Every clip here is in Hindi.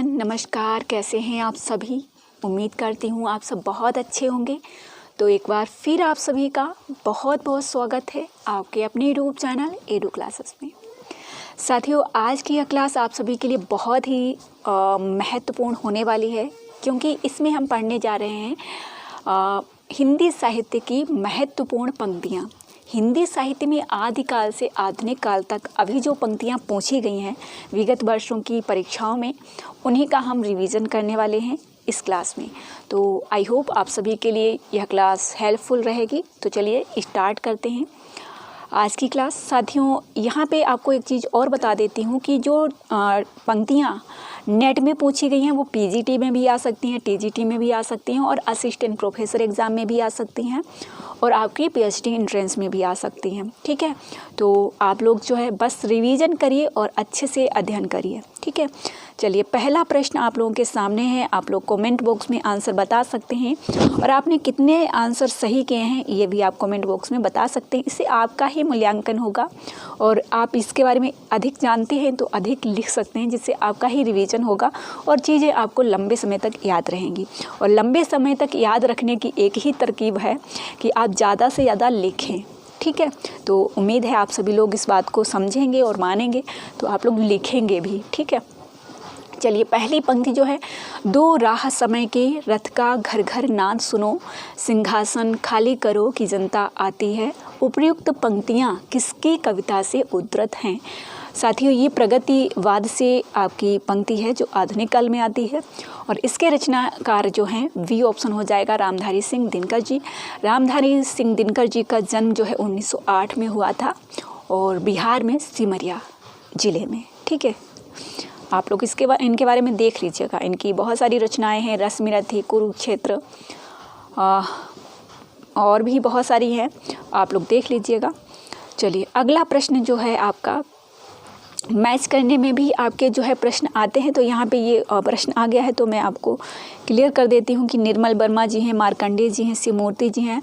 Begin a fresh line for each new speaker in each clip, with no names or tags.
एवरीवन, नमस्कार। कैसे हैं आप सभी? उम्मीद करती हूँ आप सब बहुत अच्छे होंगे। तो एक बार फिर आप सभी का बहुत बहुत स्वागत है आपके अपने यूट्यूब चैनल एडू क्लासेस में। साथियों, आज की यह क्लास आप सभी के लिए बहुत ही महत्वपूर्ण होने वाली है, क्योंकि इसमें हम पढ़ने जा रहे हैं हिंदी साहित्य की महत्वपूर्ण पंक्तियाँ। हिंदी साहित्य में आदिकाल से आधुनिक काल तक अभी जो पंक्तियाँ पूछी गई हैं विगत वर्षों की परीक्षाओं में, उन्हीं का हम रिवीजन करने वाले हैं इस क्लास में। तो आई होप आप सभी के लिए यह क्लास हेल्पफुल रहेगी। तो चलिए स्टार्ट करते हैं आज की क्लास। साथियों, यहाँ पे आपको एक चीज़ और बता देती हूँ कि जो पंक्तियाँ नेट में पूछी गई हैं वो पीजीटी में भी आ सकती हैं, टीजीटी में भी आ सकती हैं और असिस्टेंट प्रोफेसर एग्ज़ाम में भी आ सकती हैं और आपकी पीएचडी एंट्रेंस में भी आ सकती हैं। ठीक है, तो आप लोग जो है बस रिवीजन करिए और अच्छे से अध्ययन करिए। ठीक है, चलिए पहला प्रश्न आप लोगों के सामने है। आप लोग कमेंट बॉक्स में आंसर बता सकते हैं और आपने कितने आंसर सही किए हैं ये भी आप कमेंट बॉक्स में बता सकते हैं। इससे आपका ही मूल्यांकन होगा और आप इसके बारे में अधिक जानते हैं तो अधिक लिख सकते हैं, जिससे आपका ही रिवीजन होगा और चीज़ें आपको लंबे समय तक याद रहेंगी। और लंबे समय तक याद रखने की एक ही तरकीब है कि आप ज़्यादा से ज़्यादा लिखें। ठीक है, तो उम्मीद है आप सभी लोग इस बात को समझेंगे और मानेंगे, तो आप लोग लिखेंगे भी। ठीक है, चलिए पहली पंक्ति जो है, दो राह समय के रथ का घर घर नाद सुनो, सिंहासन खाली करो कि जनता आती है। उपयुक्त पंक्तियाँ किसकी कविता से उद्धृत हैं? साथियों, ये प्रगतिवाद से आपकी पंक्ति है जो आधुनिक काल में आती है और इसके रचनाकार जो हैं वी ऑप्शन हो जाएगा रामधारी सिंह दिनकर जी। रामधारी सिंह दिनकर जी का जन्म जो है 1908 में हुआ था और बिहार में सिमरिया ज़िले में। ठीक है, आप लोग इनके बारे में देख लीजिएगा। इनकी बहुत सारी रचनाएं हैं, रश्मिरथी, कुरुक्षेत्र और भी बहुत सारी हैं, आप लोग देख लीजिएगा। चलिए अगला प्रश्न जो है आपका, मैच करने में भी आपके जो है प्रश्न आते हैं, तो यहाँ पे ये प्रश्न आ गया है तो मैं आपको क्लियर कर देती हूँ कि निर्मल वर्मा जी हैं, मार्कंडेय जी हैं, शिवमूर्ति जी हैं,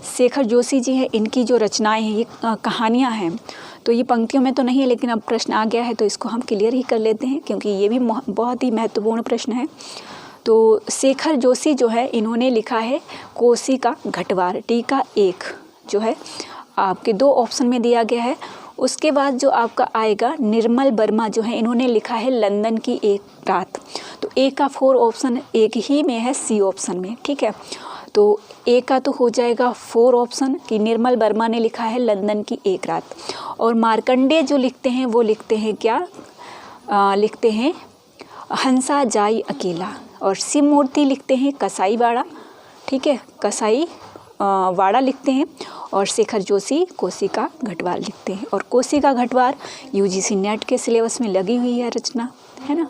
शेखर जोशी जी हैं। इनकी जो रचनाएं हैं ये कहानियाँ हैं, तो ये पंक्तियों में तो नहीं है, लेकिन अब प्रश्न आ गया है तो इसको हम क्लियर ही कर लेते हैं, क्योंकि ये भी बहुत ही महत्वपूर्ण प्रश्न है। तो शेखर जोशी जो है इन्होंने लिखा है कोसी का घटवार, टीका 1 जो है आपके 2 ऑप्शन में दिया गया है। उसके बाद जो आपका आएगा निर्मल वर्मा जो है इन्होंने लिखा है लंदन की एक रात। तो ए का 4 ऑप्शन एक ही में है, सी ऑप्शन में। ठीक है, तो ए का तो हो जाएगा 4 ऑप्शन कि निर्मल वर्मा ने लिखा है लंदन की एक रात। और मार्कंडेय जो लिखते हैं वो लिखते हैं क्या, लिखते हैं हंसा जाई अकेला। और शिवमूर्ति लिखते हैं कसाई वाड़ा। ठीक है, कसाई वाड़ा लिखते हैं। और शेखर जोशी कोसी का घटवार लिखते हैं। और कोसी का घटवार यूजीसी नेट के सिलेबस में लगी हुई है रचना, है ना।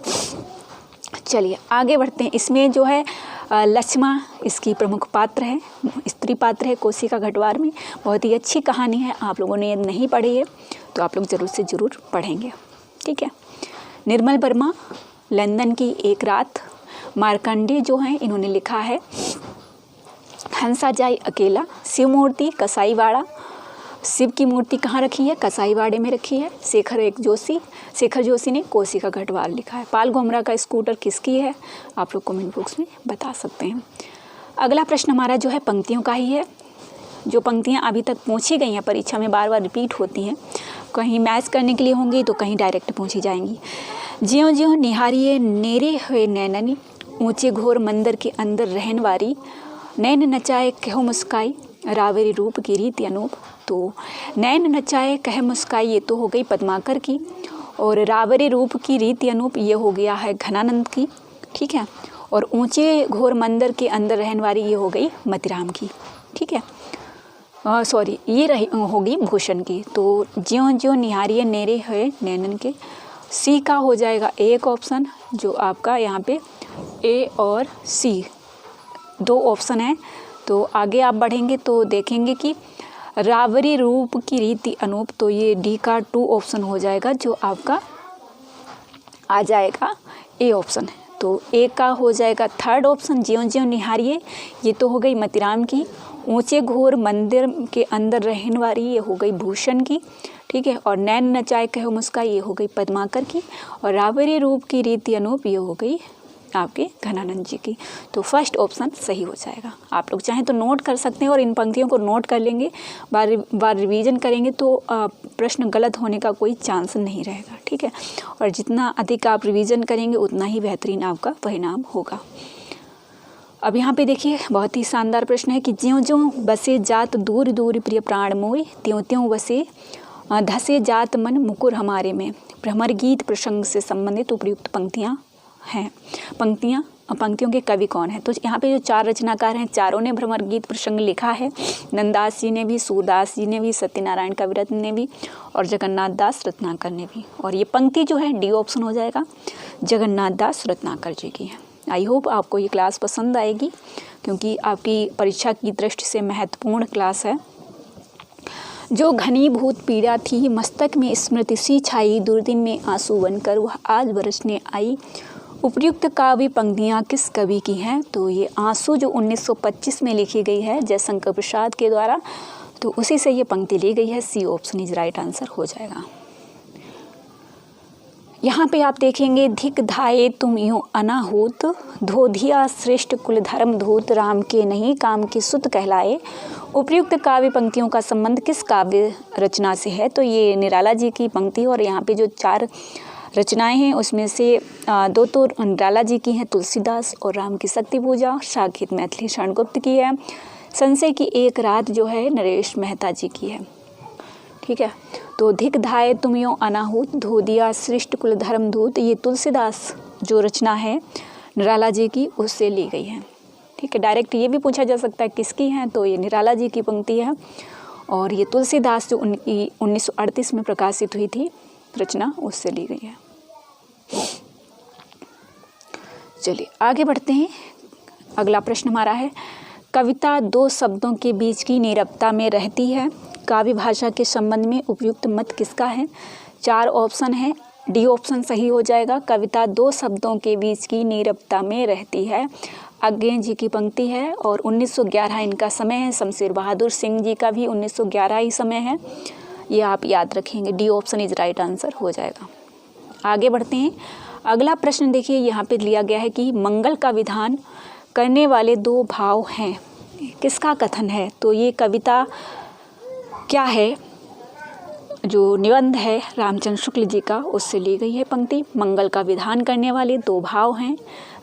चलिए आगे बढ़ते हैं। इसमें जो है लक्ष्मा इसकी प्रमुख पात्र है, स्त्री पात्र है कोसी का घटवार में। बहुत ही अच्छी कहानी है, आप लोगों ने नहीं पढ़ी है तो आप लोग ज़रूर से ज़रूर पढ़ेंगे। ठीक है, निर्मल वर्मा लंदन की एक रात, मार्कंडेय जो हैं इन्होंने लिखा है हंसा जाए अकेला, शिवमूर्ति कसाईवाड़ा। शिव की मूर्ति कहाँ रखी है? कसाईवाड़े में रखी है। शेखर जोशी ने कोसी का घटवार लिखा है। पाल गोमरा का स्कूटर किसकी है? आप लोग कमेंट बॉक्स में बता सकते हैं। अगला प्रश्न हमारा जो है पंक्तियों का ही है। जो पंक्तियाँ अभी तक पूछी गई हैं परीक्षा में, बार बार रिपीट होती हैं, कहीं मैच करने के लिए होंगी तो कहीं डायरेक्ट पूछी जाएंगी। ज्यों ज्यों निहारिए नेरे हुए नैननी, ऊंचे घोर मंदिर के अंदर रहन वारी, नैन नचाए कहो मुस्काई, रावेरी रूप की रीति अनूप। तो नैन नचाए कह मुस्काई ये तो हो गई पद्माकर की, और रावेरी रूप की रीति अनूप ये हो गया है घनानंद की। ठीक है, और ऊंचे घोर मंदिर के अंदर रहन वाली ये हो गई मतिराम की। ठीक है, सॉरी ये होगी भूषण की। तो ज्यों ज्यों निहारिए नेरे हुए नैनन के, सी का हो जाएगा एक ऑप्शन, जो आपका यहाँ पे ए और सी 2 ऑप्शन है। तो आगे आप बढ़ेंगे तो देखेंगे कि रावरी रूप की रीति अनूप, तो ये डी का 2 ऑप्शन हो जाएगा, जो आपका आ जाएगा ए ऑप्शन है। तो ए का हो जाएगा 3rd ऑप्शन, ज्यों ज्यों निहारिए ये तो हो गई मतिराम की, ऊंचे घोर मंदिर के अंदर रहने वाली ये हो गई भूषण की। ठीक है, और नैन नचाए कहो मुस्काई ये हो गई पद्माकर की, और रावरी रूप की रीति अनूप ये हो गई आपके घनानंद जी की। तो फर्स्ट ऑप्शन सही हो जाएगा। आप लोग चाहें तो नोट कर सकते हैं और इन पंक्तियों को नोट कर लेंगे, बार रिवीजन करेंगे तो प्रश्न गलत होने का कोई चांस नहीं रहेगा, ठीक है। और जितना अधिक आप रिवीजन करेंगे उतना ही बेहतरीन आपका परिणाम होगा। अब यहाँ पे देखिए बहुत ही शानदार प्रश्न है कि ज्यों ज्यों बसे जात दूर दूर प्रिय प्राण मोय, त्यों त्यों वसे धसे जात मन मुकुर हमारे में। भ्रमर गीत प्रसंग से संबंधित उपयुक्त पंक्तियाँ हैं। पंक्तियों के कवि कौन है? तो यहाँ पे जो 4 रचनाकार हैं, चारों ने भ्रमर गीत प्रसंग लिखा है। नंददास जी ने भी, सूरदास जी ने भी, सत्यनारायण कविरत्न ने भी और जगन्नाथ दास रत्नाकर ने भी। और ये पंक्ति जो है डी ऑप्शन हो जाएगा, जगन्नाथ दास रत्नाकर जी की है। आई होप आपको ये क्लास पसंद आएगी क्योंकि आपकी परीक्षा की दृष्टि से महत्वपूर्ण क्लास है। जो घनीभूत पीड़ा थी मस्तक में स्मृति सी छाई, दुर्दिन में आंसू बनकर वह आज बरसने आई। उपयुक्त काव्य पंक्तियाँ किस कवि की हैं? तो ये आंसू जो 1925 में लिखी गई है जयशंकर प्रसाद के द्वारा, तो उसी से ये पंक्ति ली गई है। C option is right answer हो जाएगा। यहाँ पे आप देखेंगे धिक धाये तुम यूं अनाहूत, धोधिया श्रेष्ठ कुल धर्म धूत, राम के नहीं काम के सुत कहलाए। उपयुक्त काव्य पंक्तियों का संबंध किस काव्य रचना से है? तो ये निराला जी की पंक्ति। और यहाँ पे जो 4 रचनाएं हैं उसमें से 2 तो निराला जी की हैं, तुलसीदास और राम की शक्ति पूजा, साकेत मैथिली शरण गुप्त की है। संशय की एक रात जो है नरेश मेहता जी की है, ठीक है। तो धिक धाये तुम यूं अनाहूत, धोदिया श्रेष्ठ कुल धर्म धूत, ये तुलसीदास जो रचना है निराला जी की उससे ली गई है, ठीक है। डायरेक्ट ये भी पूछा जा सकता है किसकी है, तो ये निराला जी की पंक्ति है। और ये तुलसीदास जो 1938 में प्रकाशित हुई थी रचना उससे ली गई है। चलिए आगे बढ़ते हैं। अगला प्रश्न हमारा है, कविता 2 शब्दों के बीच की नीरवता में रहती है। काव्य भाषा के संबंध में उपयुक्त मत किसका है? 4 ऑप्शन है, डी ऑप्शन सही हो जाएगा। कविता 2 शब्दों के बीच की नीरवता में रहती है, अज्ञे जी की पंक्ति है। और 1911 इनका समय है। शमशेर बहादुर सिंह जी का भी 1911 ही समय है, ये आप याद रखेंगे। D option is right answer हो जाएगा। आगे बढ़ते हैं। अगला प्रश्न देखिए, यहाँ पे लिया गया है कि मंगल का विधान करने वाले 2 भाव हैं, किसका कथन है? तो ये कविता क्या है? जो निबंध है रामचंद्र शुक्ल जी का उससे ली गई है पंक्ति। मंगल का विधान करने वाले 2 भाव हैं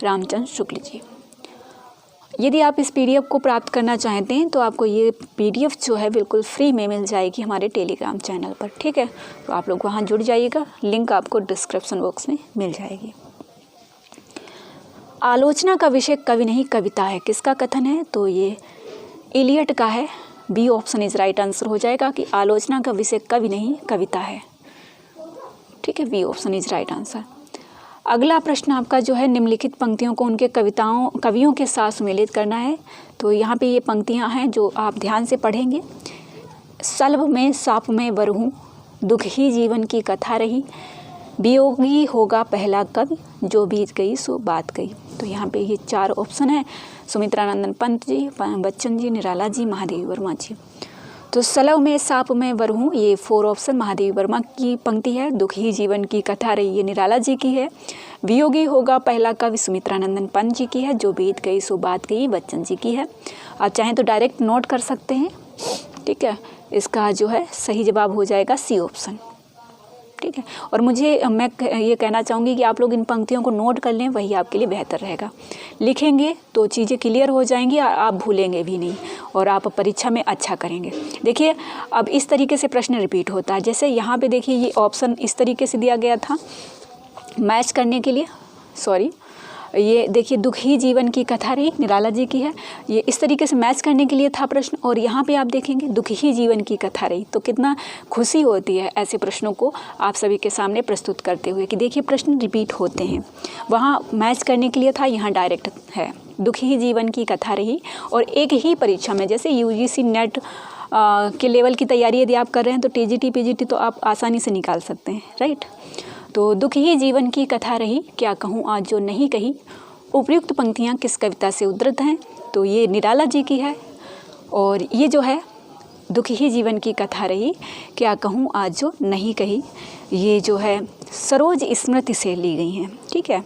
रामचंद्र शुक्ल जी। यदि आप इस पीडीएफ को प्राप्त करना चाहते हैं तो आपको ये पीडीएफ जो है बिल्कुल फ्री में मिल जाएगी हमारे टेलीग्राम चैनल पर, ठीक है। तो आप लोग वहाँ जुड़ जाइएगा, लिंक आपको डिस्क्रिप्शन बॉक्स में मिल जाएगी। आलोचना का विषय कवि नहीं कविता है, किसका कथन है? तो ये इलियट का है। B option is right answer हो जाएगा कि आलोचना का विषय कवि नहीं कविता है, ठीक है। B option is right answer. अगला प्रश्न आपका जो है, निम्नलिखित पंक्तियों को उनके कवियों के साथ सुमेलित करना है। तो यहाँ पे ये पंक्तियाँ हैं जो आप ध्यान से पढ़ेंगे। सल्भ में साप में वरहूँ, दुख ही जीवन की कथा रही, वियोगी होगा पहला कवि, जो बीत गई सो बात गई। तो यहाँ पे ये 4 ऑप्शन है, सुमित्रानंदन पंत जी, बच्चन जी, निराला जी, महादेवी वर्मा जी। तो सलव में साप में वरहूँ, ये 4 ऑप्शन महादेवी वर्मा की पंक्ति है। दुख ही जीवन की कथा रही, ये निराला जी की है। वियोगी होगा पहला कवि, सुमित्रानंदन पंत जी की है। जो बीत गई सो बात गई, बच्चन जी की है। आप चाहें तो डायरेक्ट नोट कर सकते हैं, ठीक है। इसका जो है सही जवाब हो जाएगा सी ऑप्शन, ठीक है। और मैं ये कहना चाहूँगी कि आप लोग इन पंक्तियों को नोट कर लें, वही आपके लिए बेहतर रहेगा। लिखेंगे तो चीज़ें क्लियर हो जाएंगी, आप भूलेंगे भी नहीं और आप परीक्षा में अच्छा करेंगे। देखिए अब इस तरीके से प्रश्न रिपीट होता है। जैसे यहाँ पे देखिए ये ऑप्शन इस तरीके से दिया गया था मैच करने के लिए, ये देखिए दुख ही जीवन की कथा रही, निराला जी की है। ये इस तरीके से मैच करने के लिए था प्रश्न, और यहाँ पे आप देखेंगे दुख ही जीवन की कथा रही। तो कितना खुशी होती है ऐसे प्रश्नों को आप सभी के सामने प्रस्तुत करते हुए कि देखिए प्रश्न रिपीट होते हैं। वहाँ मैच करने के लिए था, यहाँ डायरेक्ट है दुख ही जीवन की कथा रही। और एक ही परीक्षा में, जैसे यूजीसी नेट के लेवल की तैयारी यदि आप कर रहे हैं तो टीजीटी पीजीटी तो आप आसानी से निकाल सकते हैं, राइट। तो दुख ही जीवन की कथा रही, क्या कहूँ आज जो नहीं कही। उपयुक्त पंक्तियाँ किस कविता से उद्धृत हैं? तो ये निराला जी की है। और ये जो है दुख ही जीवन की कथा रही, क्या कहूँ आज जो नहीं कही, ये जो है सरोज स्मृति से ली गई हैं, ठीक है।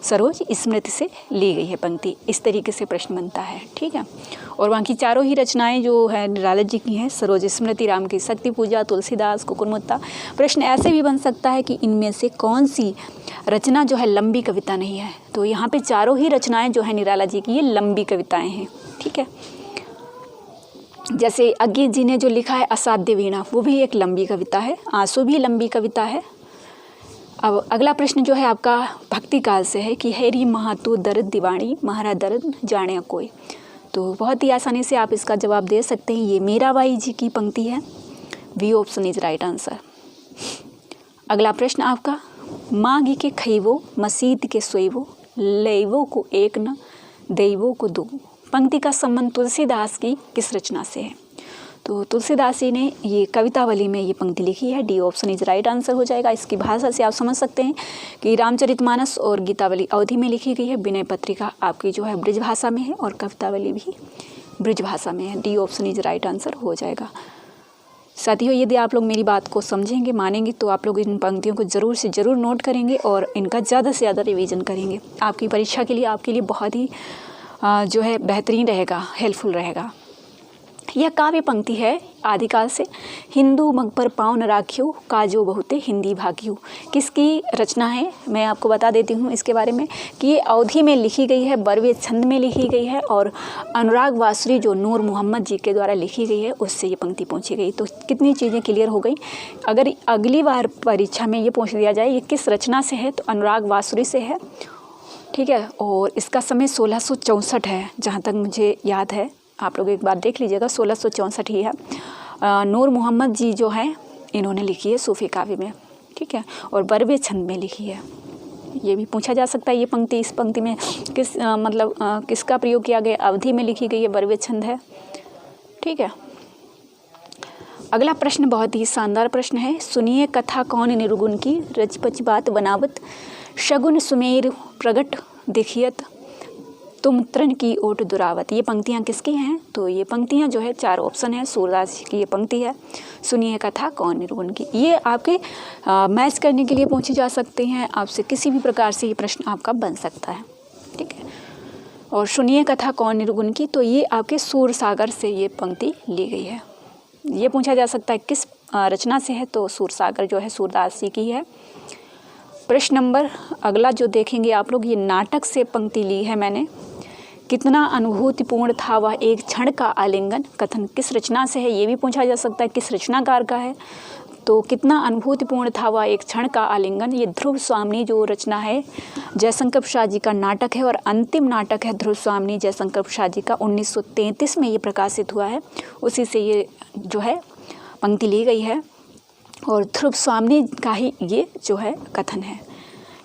सरोज स्मृति से ली गई है पंक्ति। इस तरीके से प्रश्न बनता है, ठीक है। और वहाँ की चारों ही रचनाएं जो है निराला जी की हैं, सरोज स्मृति, राम की शक्ति पूजा, तुलसीदास, कुकुरमुत्ता। प्रश्न ऐसे भी बन सकता है कि इनमें से कौन सी रचना जो है लंबी कविता नहीं है। तो यहाँ पे चारों ही रचनाएं जो है निराला जी की ये लंबी कविताएं हैं, ठीक है। जैसे अज्ञे जी ने जो लिखा है असाध्य वीणा, वो भी एक लंबी कविता है। आंसू भी लंबी कविता है। अब अगला प्रश्न जो है आपका भक्ति काल से है कि हेरी महातू दर्द दीवानी, महारा दर्द जाने कोई। तो बहुत ही आसानी से आप इसका जवाब दे सकते हैं। ये मीराबाई जी की पंक्ति है। B option is right answer. अगला प्रश्न आपका, मांगी के खईवो मसीद के सोईवो, लेवो को एक न देवो को दो। पंक्ति का संबंध तुलसीदास की किस रचना से है? तो तुलसीदास जी ने ये कवितावली में ये पंक्ति लिखी है। D option is right answer हो जाएगा। इसकी भाषा से आप समझ सकते हैं कि रामचरितमानस और गीतावली अवधि में लिखी गई है। विनय पत्रिका आपकी जो है ब्रिज भाषा में है और कवितावली भी ब्रिज भाषा में है। D option is right answer हो जाएगा। साथियों, यदि आप लोग मेरी बात को समझेंगे, मानेंगे, तो आप लोग इन पंक्तियों को ज़रूर से ज़रूर नोट करेंगे और इनका ज़्यादा से ज़्यादा रिवीजन करेंगे। आपकी परीक्षा के लिए आपके लिए बहुत ही जो है बेहतरीन रहेगा, हेल्पफुल रहेगा। यह काव्य पंक्ति है आदिकाल से। हिंदू मग पर पाँव न राखियो, काजो बहुते हिंदी भाग्यो। किसकी रचना है मैं आपको बता देती हूँ इसके बारे में कि ये अवधि में लिखी गई है, बरवे छंद में लिखी गई है और अनुराग वासुरी जो नूर मोहम्मद जी के द्वारा लिखी गई है उससे ये पंक्ति पहुँची गई। तो कितनी चीज़ें क्लियर हो गई। अगर अगली बार परीक्षा में ये पूछ दिया जाए ये किस रचना से है, तो अनुराग वासुरी से है, ठीक है। और इसका समय 1664 है जहाँ तक मुझे याद है। आप लोग एक बार देख लीजिएगा, 1664 ही है। नूर मोहम्मद जी जो हैं इन्होंने लिखी है सूफी काव्य में, ठीक है, और बरवे छंद में लिखी है। ये भी पूछा जा सकता है ये पंक्ति, इस पंक्ति में किसका प्रयोग किया गया? अवधि में लिखी गई है, बरवे छंद है, ठीक है। अगला प्रश्न बहुत ही शानदार प्रश्न है। सुनिए कथा कौन निर्गुण की, रचपच बात बनावत, शगुन सुमेर प्रगट देखियत, तुम तृण की ओट दुरावत। ये पंक्तियाँ किसकी हैं? तो ये पंक्तियाँ जो है 4 ऑप्शन है। सूरदास की ये पंक्ति है, सुनिए कथा कौन निर्गुण की। ये आपके मैच करने के लिए पूछी जा सकते हैं। आपसे किसी भी प्रकार से ये प्रश्न आपका बन सकता है, ठीक है। और सुनिए कथा कौन निर्गुण की, तो ये आपके सूरसागर से ये पंक्ति ली गई है। ये पूछा जा सकता है किस रचना से है, तो सूरसागर जो है सूरदास जी की है। प्रश्न नंबर अगला जो देखेंगे आप लोग, ये नाटक से पंक्ति ली है मैंने। कितना अनुभूतिपूर्ण था वह एक क्षण का आलिंगन, कथन किस रचना से है? ये भी पूछा जा सकता है किस रचनाकार का है। तो कितना अनुभूतिपूर्ण था वह एक क्षण का आलिंगन, ये ध्रुव स्वामिनी जो रचना है जयशंकर प्रसाद जी का नाटक है और अंतिम नाटक है ध्रुव स्वामिनी जयशंकर प्रसाद जी का। 1933 में ये प्रकाशित हुआ है, उसी से ये जो है पंक्ति ली गई है और ध्रुव स्वामिनी का ही ये जो है कथन है।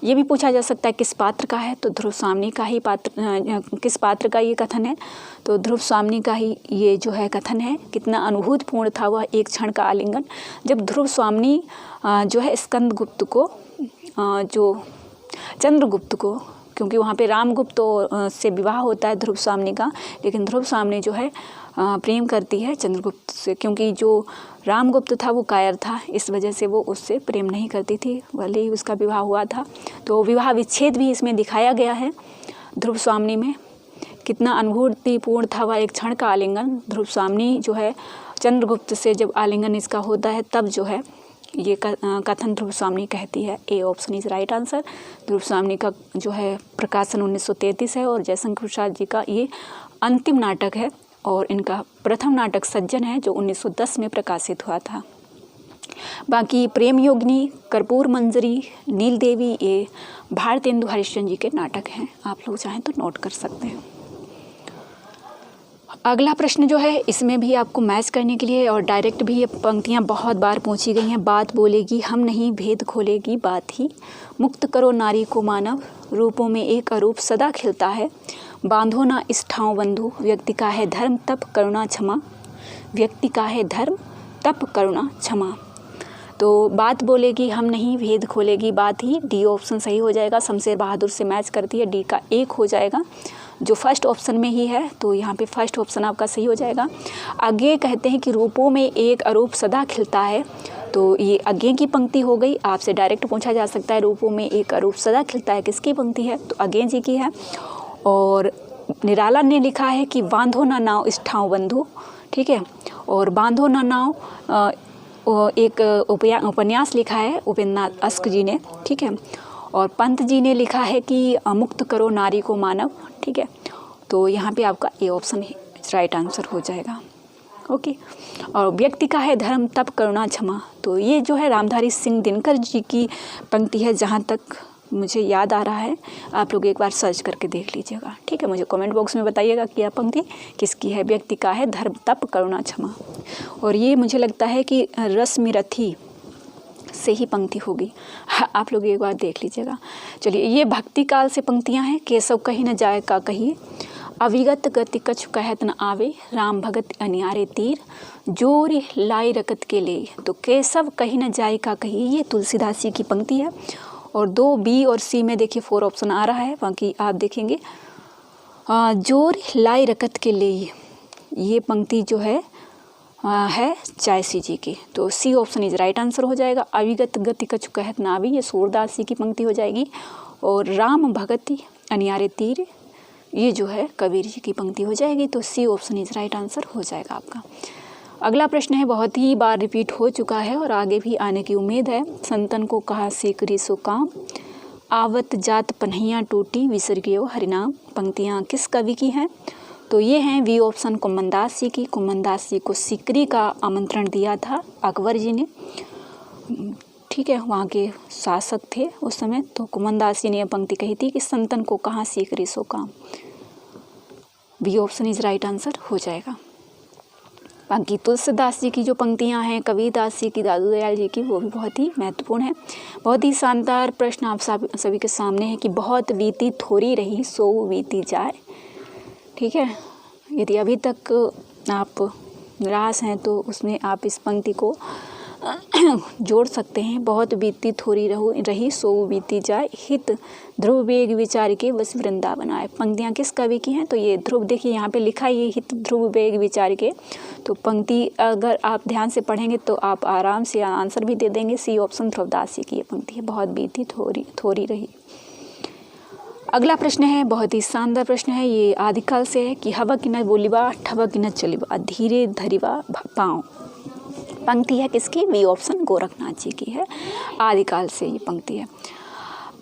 ये भी पूछा जा सकता है किस पात्र का है, तो ध्रुव स्वामिनी का ही किस पात्र का ये कथन है, तो ध्रुव स्वामिनी का ही ये जो है कथन है। कितना अनुभूतपूर्ण था वह एक क्षण का आलिंगन, जब ध्रुव स्वामिनी जो है स्कंदगुप्त को जो चंद्रगुप्त को, क्योंकि वहाँ पे रामगुप्त से विवाह होता है ध्रुव स्वामिनी का, लेकिन ध्रुव स्वामिनी जो है प्रेम करती है चंद्रगुप्त से, क्योंकि जो रामगुप्त था वो कायर था, इस वजह से वो उससे प्रेम नहीं करती थी, भले ही उसका विवाह हुआ था। तो विवाह विच्छेद भी इसमें दिखाया गया है ध्रुव स्वामिनी में। कितना अनुभूतिपूर्ण था वह एक क्षण का आलिंगन, ध्रुव स्वामिनी जो है चंद्रगुप्त से जब आलिंगन इसका होता है तब जो है ये कथन ध्रुव स्वामिनी कहती है। A option is right answer. Dhruv Swamini का जो है प्रकाशन 1933 है और जयशंकर प्रसाद जी का ये अंतिम नाटक है और इनका प्रथम नाटक सज्जन है जो 1910 में प्रकाशित हुआ था। बाकी प्रेम योगिनी, कर्पूर मंजरी, नील देवी ये भारतेंदु हरिश्चंद्र जी के नाटक हैं, आप लोग चाहें तो नोट कर सकते हैं। अगला प्रश्न जो है इसमें भी आपको मैच करने के लिए और डायरेक्ट भी ये पंक्तियाँ बहुत बार पूछी गई हैं। बात बोलेगी हम नहीं, भेद खोलेगी बात ही, मुक्त करो नारी को मानव, रूपों में एक अरूप सदा खिलता है, बांधो ना इस ठाव बंधु, व्यक्ति का है धर्म तप करुणा क्षमा, व्यक्ति का है धर्म तप करुणा क्षमा। तो बात बोलेगी हम नहीं, भेद खोलेगी बात ही, डी ऑप्शन सही हो जाएगा। शमशेर बहादुर से मैच करती है, डी का 1 हो जाएगा जो फर्स्ट ऑप्शन में ही है, तो यहाँ पे फर्स्ट ऑप्शन आपका सही हो जाएगा। आगे कहते हैं कि रूपों में एक अरूप सदा खिलता है, तो ये अज्ञे की पंक्ति हो गई। आपसे डायरेक्ट पूछा जा सकता है रूपों में एक अरूप सदा खिलता है किसकी पंक्ति है, तो अज्ञे जी की है। और निराला ने लिखा है कि बांधो ना नाव इस ठाव बंधु, ठीक है। और बांधो ना नाव एक उपन्यास लिखा है उपेंद्रनाथ अस्क जी ने, ठीक है। और पंत जी ने लिखा है कि मुक्त करो नारी को मानव, ठीक है। तो यहाँ पे आपका ए ऑप्शन राइट आंसर हो जाएगा, ओके। और व्यक्ति का है धर्म तप करुणा क्षमा, तो ये जो है रामधारी सिंह दिनकर जी की पंक्ति है, जहाँ तक मुझे याद आ रहा है। आप लोग एक बार सर्च करके देख लीजिएगा, ठीक है। मुझे कमेंट बॉक्स में बताइएगा कि यह पंक्ति किसकी है। व्यक्ति का है धर्म तप करुणा क्षमा, और ये मुझे लगता है कि रश्मिरथी से ही पंक्ति होगी। आप लोग एक बार देख लीजिएगा। चलिए, ये भक्ति काल से पंक्तियां हैं। केशव कहीं न जाए का कहिए, अविगत गति कछु कहत न आवे, राम भगत अनियारे तीर, जोर लाई रकत के ले। तो केशव कहीं न जाए का कहिए, ये तुलसीदास जी की पंक्ति है। और 2 बी और सी में देखिए 4 ऑप्शन आ रहा है, बाकी आप देखेंगे। जोर लाई रकत के ले, ये पंक्ति जो है चायसी जी की, तो C option is right answer हो जाएगा। अविगत गति कछु कहत न आवे, ये सूरदास जी की पंक्ति हो जाएगी। और राम भगति अनियारे तीर, ये जो है कबीर जी की पंक्ति हो जाएगी। तो C option is right answer हो जाएगा आपका। अगला प्रश्न है, बहुत ही बार रिपीट हो चुका है और आगे भी आने की उम्मीद है। संतन को कहा सीकरी सो काम, आवत जात पन्हैया टूटी विसर गयो हरिनाम। पंक्तियाँ किस कवि की हैं, तो ये हैं वी ऑप्शन कुम्मनदास जी की। कुम्मनदास जी को सीकरी का आमंत्रण दिया था अकबर जी ने, ठीक है, वहाँ के शासक थे उस समय। तो कुम्मनदास जी ने यह पंक्ति कही थी कि संतन को कहाँ सीकरी सो काम, B option is right answer हो जाएगा। बाकी तुलसीदास जी की जो पंक्तियां हैं, कबीरदास जी की, दादू दयाल जी की, वो भी बहुत ही महत्वपूर्ण है। बहुत ही शानदार प्रश्न आप सभी के सामने है कि बहुत बीती थोड़ी रही सो बीती जाए, ठीक है। यदि अभी तक आप निराश हैं तो उसमें आप इस पंक्ति को जोड़ सकते हैं। बहुत बीती थोड़ी रही सो बीती जाए, हित ध्रुव वेग विचार के बस वृंदावन आए। पंक्तियाँ किस कवि की हैं, तो ये ध्रुव, देखिए यहाँ पे लिखा है ये हित ध्रुव वेग विचार के। तो पंक्ति अगर आप ध्यान से पढ़ेंगे तो आप आराम से आंसर भी दे देंगे। सी ऑप्शन ध्रुवदास जी की ये पंक्ति है, बहुत बीती थोड़ी रही। अगला प्रश्न है, बहुत ही शानदार प्रश्न है, ये आदिकाल से है कि हवा कि न बोलिबा ठबा कि न चलिबा, धीरे धरिबा पाँव। पंक्ति है किसकी, बी ऑप्शन गोरखनाथ जी की है। आदिकाल से ये पंक्ति है।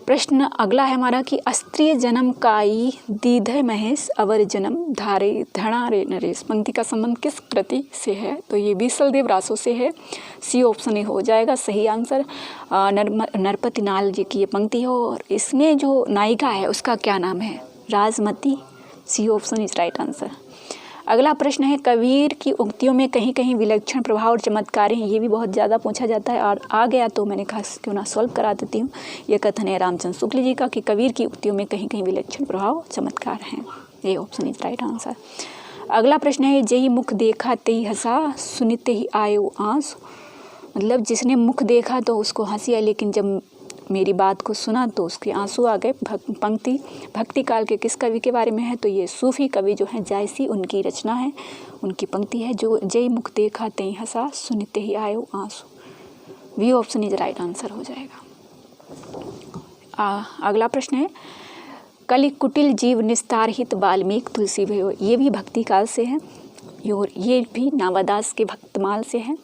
प्रश्न अगला है हमारा कि अस्त्रीय जन्म काई दीधे महेश, अवर जन्म धारे धड़ा रे नरेश। पंक्ति का संबंध किस कृति से है, तो ये बीसलदेव रासो से है। सी ऑप्शन ही हो जाएगा सही आंसर। नरपति नाल जी की ये पंक्ति हो, और इसमें जो नायिका है उसका क्या नाम है, राजमती। C option is right answer. अगला प्रश्न है, कबीर की उक्तियों में कहीं कहीं विलक्षण प्रभाव और चमत्कार हैं। ये भी बहुत ज़्यादा पूछा जाता है और आ गया तो मैंने कहा क्यों ना सॉल्व करा देती हूँ। ये कथन है रामचंद्र शुक्ल जी का कि कबीर की उक्तियों में कहीं कहीं विलक्षण प्रभाव चमत्कार हैं। ये ऑप्शन इज राइट आंसर। अगला प्रश्न है, जेही मुख देखा तेही हंसा, सुनते ही आयो आंसू। मतलब जिसने मुख देखा तो उसको हंसी आई, लेकिन जब मेरी बात को सुना तो उसके आंसू आ गए। पंक्ति भक्ति काल के किस कवि के बारे में है, तो ये सूफी कवि जो हैं जायसी, उनकी रचना है, उनकी पंक्ति है। जो जय मुख देखा तेई हंसा, सुनते ही आयो आंसू। B option is right answer हो जाएगा। अगला प्रश्न है, कलि कुटिल जीव निस्तार हित वाल्मीकि तुलसी भयो। ये भी भक्ति काल से है और ये भी नावादास के भक्तमाल से है।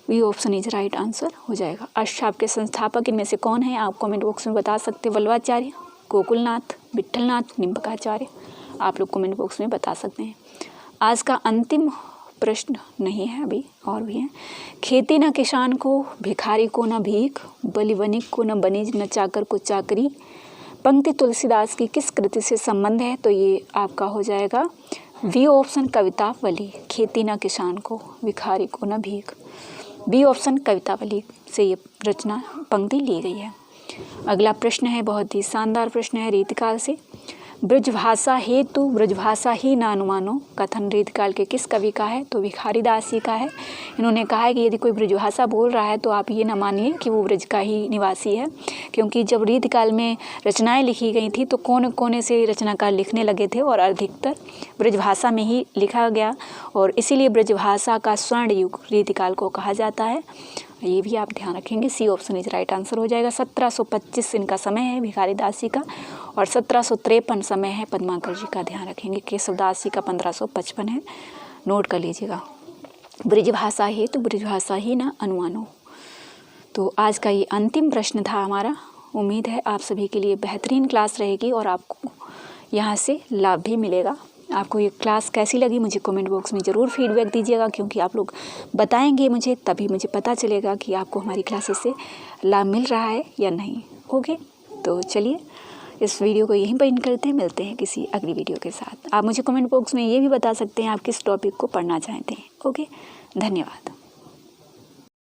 B option is right answer हो जाएगा। अष्टाप के संस्थापक इनमें से कौन है, आप कमेंट बॉक्स में बता सकते हैं। वल्लभाचार्य, गोकुलनाथ, विट्ठलनाथ, निम्बकाचार्य। आप लोग कमेंट बॉक्स में बता सकते हैं। आज का अंतिम प्रश्न नहीं है, अभी और भी है। खेती न किसान को, भिखारी को न भीख, बलि वणिक को न बनिज, न चाकर को चाकरी। पंक्ति तुलसीदास की किस कृति से संबंध है, तो ये आपका हो जाएगा वी ऑप्शन कवितावली। खेती न किसान को, भिखारी को न भीख। बी ऑप्शन कवितावली से ये रचना पंक्ति ली गई है। अगला प्रश्न है, बहुत ही शानदार प्रश्न है रीतिकाल से। ब्रजभाषा हेतु ब्रजभाषा ही ना अनुमानो। कथन रीतिकाल के किस कवि का है, तो भिखारी दास जी का है। इन्होंने कहा है कि यदि कोई ब्रजभाषा बोल रहा है तो आप ये ना मानिए कि वो ब्रज का ही निवासी है, क्योंकि जब रीतिकाल में रचनाएं लिखी गई थी तो कोने कोने से रचनाकार लिखने लगे थे और अधिकतर ब्रजभाषा में ही लिखा गया, और इसीलिए ब्रजभाषा का स्वर्ण युग रीतिकाल को कहा जाता है। ये भी आप ध्यान रखेंगे। C option is right answer हो जाएगा। 1725 इनका समय है भिखारी दास जी का, और 1753 समय है पद्माकर जी का। ध्यान रखेंगे। केशवदास जी का 1555 है, नोट कर लीजिएगा। ब्रिजभाषा है तो ब्रिजभाषा ही ना अनुमानो। तो आज का ये अंतिम प्रश्न था हमारा। उम्मीद है आप सभी के लिए बेहतरीन क्लास रहेगी और आपको यहाँ से लाभ भी मिलेगा। आपको ये क्लास कैसी लगी मुझे कमेंट बॉक्स में ज़रूर फीडबैक दीजिएगा, क्योंकि आप लोग बताएंगे मुझे, तभी मुझे पता चलेगा कि आपको हमारी क्लासेस से लाभ मिल रहा है या नहीं। ओके, तो चलिए इस वीडियो को यहीं पर एंड करते हैं। मिलते हैं किसी अगली वीडियो के साथ। आप मुझे कमेंट बॉक्स में ये भी बता सकते हैं आप किस टॉपिक को पढ़ना चाहते हैं। ओके, धन्यवाद।